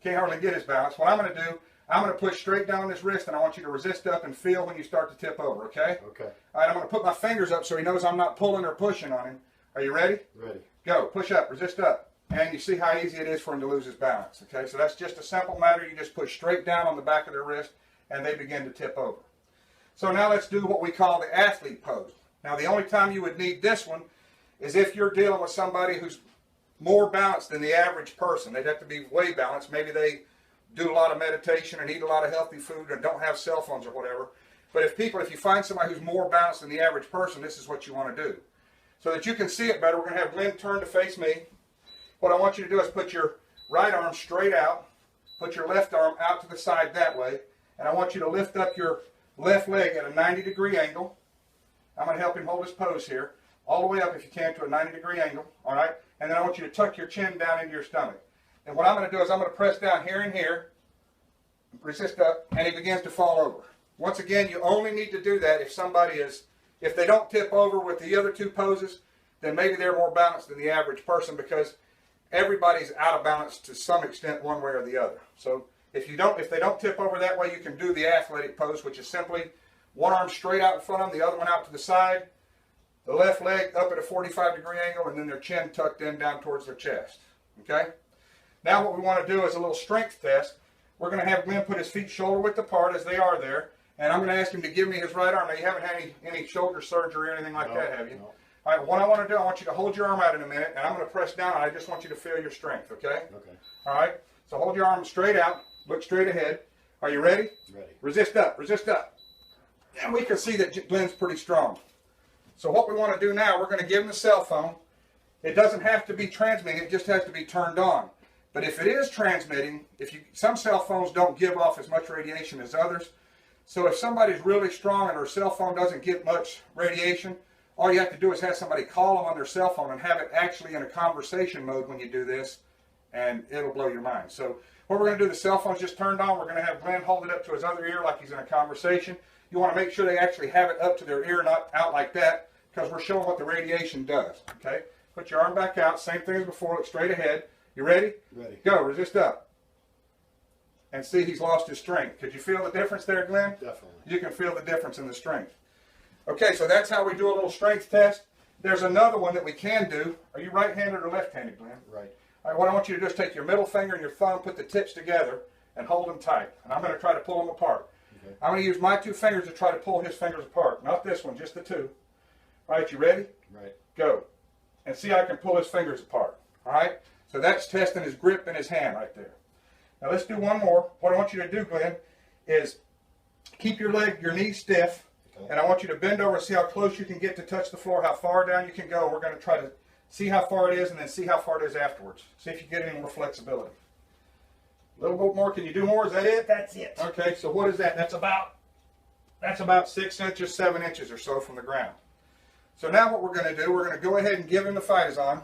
can't hardly get his balance. What I'm going to do, I'm going to push straight down this wrist, and I want you to resist up and feel when you start to tip over, okay? Okay. All right, I'm going to put my fingers up so he knows I'm not pulling or pushing on him. Are you ready? Ready. Go. Push up. Resist up. And you see how easy it is for him to lose his balance, okay? So that's just a simple matter. You just push straight down on the back of their wrist, and they begin to tip over. So now let's do what we call the athlete pose. Now the only time you would need this one is if you're dealing with somebody who's more balanced than the average person. They'd have to be way balanced. Maybe they do a lot of meditation and eat a lot of healthy food and don't have cell phones or whatever. But if you find somebody who's more balanced than the average person, this is what you want to do. So that you can see it better, we're going to have Glenn turn to face me. What I want you to do is put your right arm straight out, put your left arm out to the side that way, and I want you to lift up your left leg at a 90-degree angle. I'm going to help him hold his pose here, all the way up if you can to a 90-degree angle, all right? And then I want you to tuck your chin down into your stomach. And what I'm going to do is I'm going to press down here and here, resist up, and he begins to fall over. Once again, you only need to do that if somebody is If they don't tip over with the other two poses, then maybe they're more balanced than the average person, because everybody's out of balance to some extent one way or the other. So if they don't tip over that way, you can do the athletic pose, which is simply one arm straight out in front of them, the other one out to the side, the left leg up at a 45-degree angle, and then their chin tucked in down towards their chest. Okay? Now what we want to do is a little strength test. We're going to have Glenn put his feet shoulder width apart as they are there, and I'm going to ask him to give me his right arm. Now, you haven't had any shoulder surgery or anything like that, have you? No. All right, what I want to do, I want you to hold your arm out in a minute, and I'm going to press down, and I just want you to feel your strength, okay? Okay. All right, so hold your arm straight out, look straight ahead. Are you ready? Ready. Resist up, resist up. And we can see that Glenn's pretty strong. So what we want to do now, we're going to give him the cell phone. It doesn't have to be transmitting, it just has to be turned on. But if it is transmitting, some cell phones don't give off as much radiation as others. So if somebody's really strong and their cell phone doesn't get much radiation, all you have to do is have somebody call them on their cell phone and have it actually in a conversation mode when you do this, and it'll blow your mind. So what we're going to do, the cell phone's just turned on. We're going to have Glenn hold it up to his other ear like he's in a conversation. You want to make sure they actually have it up to their ear, not out like that, because we're showing what the radiation does. Okay? Put your arm back out. Same thing as before. Look straight ahead. You ready? Ready. Go. Resist up. And see, he's lost his strength. Could you feel the difference there, Glenn? Definitely. You can feel the difference in the strength. Okay, so that's how we do a little strength test. There's another one that we can do. Are you right-handed or left-handed, Glenn? Right. All right, what I want you to do is take your middle finger and your thumb, put the tips together, and hold them tight. And I'm going to try to pull them apart. Okay. I'm going to use my two fingers to try to pull his fingers apart. Not this one, just the two. All right, you ready? Right. Go. And see, I can pull his fingers apart. All right? So that's testing his grip in his hand right there. Now let's do one more. What I want you to do, Glenn, is keep your knees stiff. Okay. And I want you to bend over and see how close you can get to touch the floor, how far down you can go. We're going to try to see how far it is and then see how far it is afterwards. See if you get any more flexibility. A little bit more. Can you do more? Is that it? That's it. Okay, so what is that? That's about 6 inches, 7 inches or so from the ground. So now what we're going to do, we're going to go ahead and give him the Phytoson.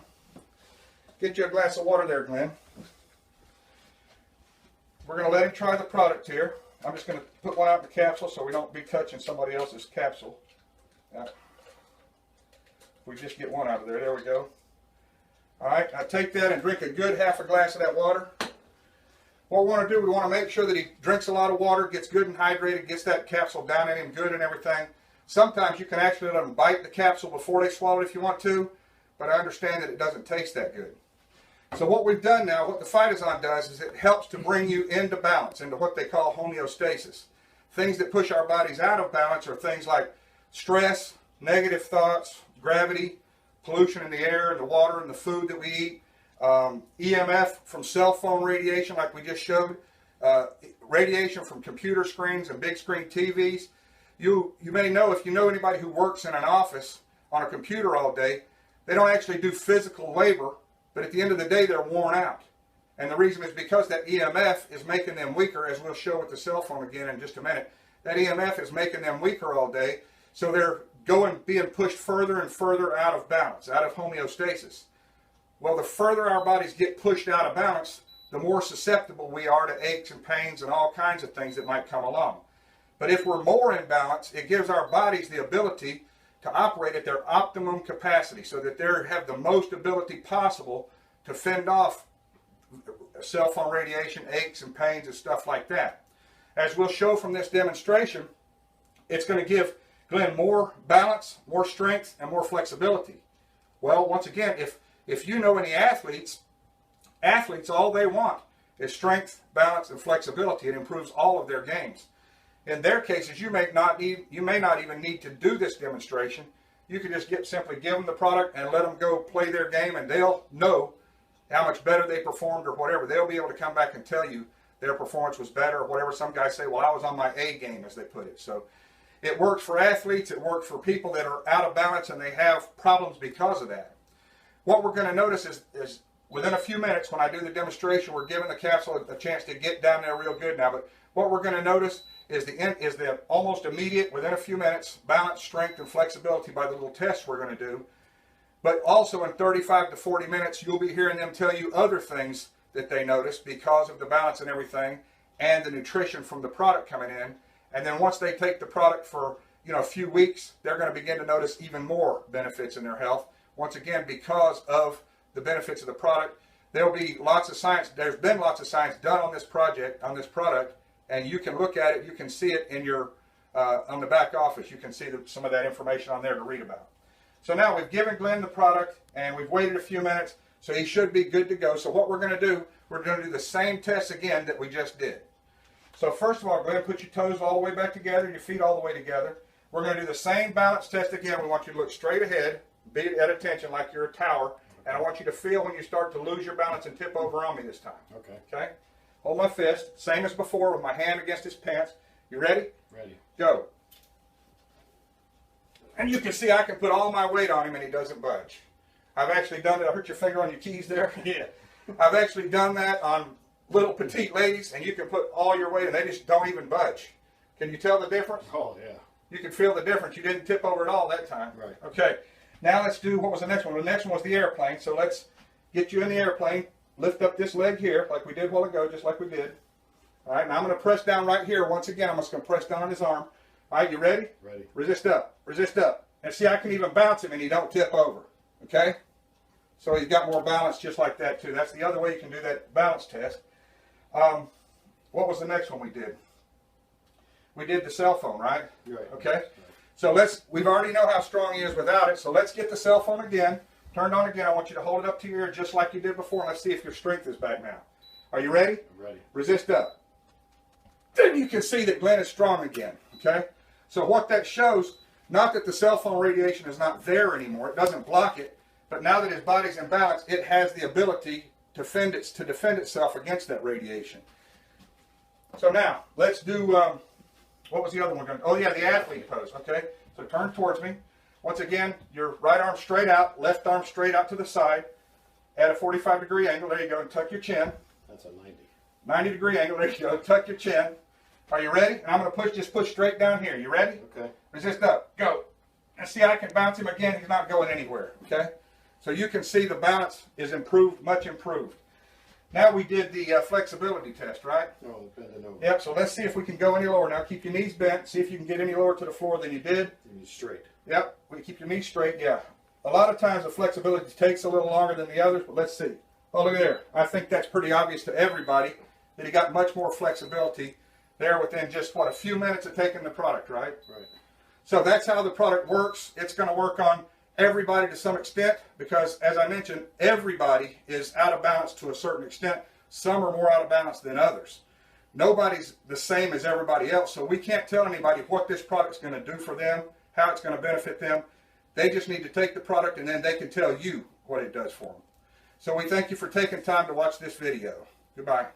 Get you a glass of water there, Glenn. We're going to let him try the product here. I'm just going to put one out in the capsule so we don't be touching somebody else's capsule. We just get one out of there. There we go. All right, now take that and drink a good half a glass of that water. What we want to do, we want to make sure that he drinks a lot of water, gets good and hydrated, gets that capsule down in him good and everything. Sometimes you can actually let them bite the capsule before they swallow it if you want to, but I understand that it doesn't taste that good. So what we've done now, what the Phytoson does is it helps to bring you into balance, into what they call homeostasis. Things that push our bodies out of balance are things like stress, negative thoughts, gravity, pollution in the air and the water and the food that we eat, EMF from cell phone radiation like we just showed, radiation from computer screens and big screen TVs. You may know, if you know anybody who works in an office on a computer all day, they don't actually do physical labor, but at the end of the day they're worn out. And the reason is because that EMF is making them weaker, as we'll show with the cell phone again in just a minute. That EMF is making them weaker all day, so they're being pushed further and further out of balance, out of homeostasis. Well, the further our bodies get pushed out of balance, the more susceptible we are to aches and pains and all kinds of things that might come along. But if we're more in balance, it gives our bodies the ability to operate at their optimum capacity so that they have the most ability possible to fend off cell phone radiation, aches and pains and stuff like that. As we'll show from this demonstration, it's going to give Glenn more balance, more strength, and more flexibility. Well, once again, if you know any athletes, all they want is strength, balance, and flexibility. It improves all of their games. In their cases, you may not even need to do this demonstration. You can just simply give them the product and let them go play their game, and they'll know how much better they performed or whatever. They'll be able to come back and tell you their performance was better or whatever. Some guys say, well, I was on my A game, as they put it. So it works for athletes. It works for people that are out of balance and they have problems because of that. What we're going to notice is within a few minutes when I do the demonstration, we're giving the capsule a chance to get down there real good now. But what we're going to notice is the almost immediate, within a few minutes, balance, strength, and flexibility by the little tests we're going to do. But also in 35 to 40 minutes, you'll be hearing them tell you other things that they noticed because of the balance and everything and the nutrition from the product coming in. And then once they take the product for a few weeks, they're going to begin to notice even more benefits in their health. Once again, because of the benefits of the product. There'll be lots of science. There's been lots of science done on this project, on this product, and you can look at it. You can see it in your on the back office. You can see some of that information on there to read about. So now we've given Glenn the product, and we've waited a few minutes, so he should be good to go. So what we're going to do, we're going to do the same test again that we just did. So first of all, Glenn, put your toes all the way back together, your feet all the way together. We're going to do the same balance test again. We want you to look straight ahead, be at attention like you're a tower. And I want you to feel when you start to lose your balance and tip over on me this time. Okay. Okay? Hold my fist, same as before, with my hand against his pants. You ready? Ready. Go. And you can see I can put all my weight on him and he doesn't budge. I've actually done it. I hurt your finger on your keys there. Yeah. I've actually done that on little petite ladies, and you can put all your weight and they just don't even budge. Can you tell the difference? Oh, yeah. You can feel the difference. You didn't tip over at all that time. Right. Okay. Now let's do, what was the next one? The next one was the airplane. So let's get you in the airplane. Lift up this leg here like we did a while ago, just like we did. All right, now I'm going to press down right here. Once again, I'm just going to press down on his arm. All right, you ready? Ready. Resist up. Resist up. And see, I can even bounce him and he don't tip over. Okay? So he's got more balance just like that too. That's the other way you can do that balance test. What was the next one we did? We did the cell phone, right? Right. Okay? Right. So we already know how strong he is without it, so let's get the cell phone again, turned on again. I want you to hold it up to your ear just like you did before, and let's see if your strength is back now. Are you ready? I'm ready. Resist up. Then you can see that Glenn is strong again, okay? So what that shows, not that the cell phone radiation is not there anymore, it doesn't block it, but now that his body's in balance, it has the ability to defend itself against that radiation. So now, let's do... what was the other one going to do? Oh, yeah, the athlete pose. Okay, so turn towards me. Once again, your right arm straight out, left arm straight out to the side at a 45-degree angle. There you go, and tuck your chin. That's a 90. 90-degree angle. There you go, tuck your chin. Are you ready? And I'm going to just push straight down here. You ready? Okay. Resist up. Go. And see, I can bounce him again. He's not going anywhere. Okay? So you can see the balance is improved, much improved. Now we did the flexibility test, right? Oh, bending over. Yep, so let's see if we can go any lower. Now keep your knees bent. See if you can get any lower to the floor than you did. And you straight. Yep, we keep your knees straight, yeah. A lot of times the flexibility takes a little longer than the others, but let's see. Oh, look at there. I think that's pretty obvious to everybody that he got much more flexibility there within just, what, a few minutes of taking the product, right? Right. So that's how the product works. It's going to work on everybody to some extent because, as I mentioned, everybody is out of balance to a certain extent. Some are more out of balance than others. Nobody's the same as everybody else, so we can't tell anybody what this product's going to do for them, how it's going to benefit them. They just need to take the product and then they can tell you what it does for them. So we thank you for taking time to watch this video. Goodbye.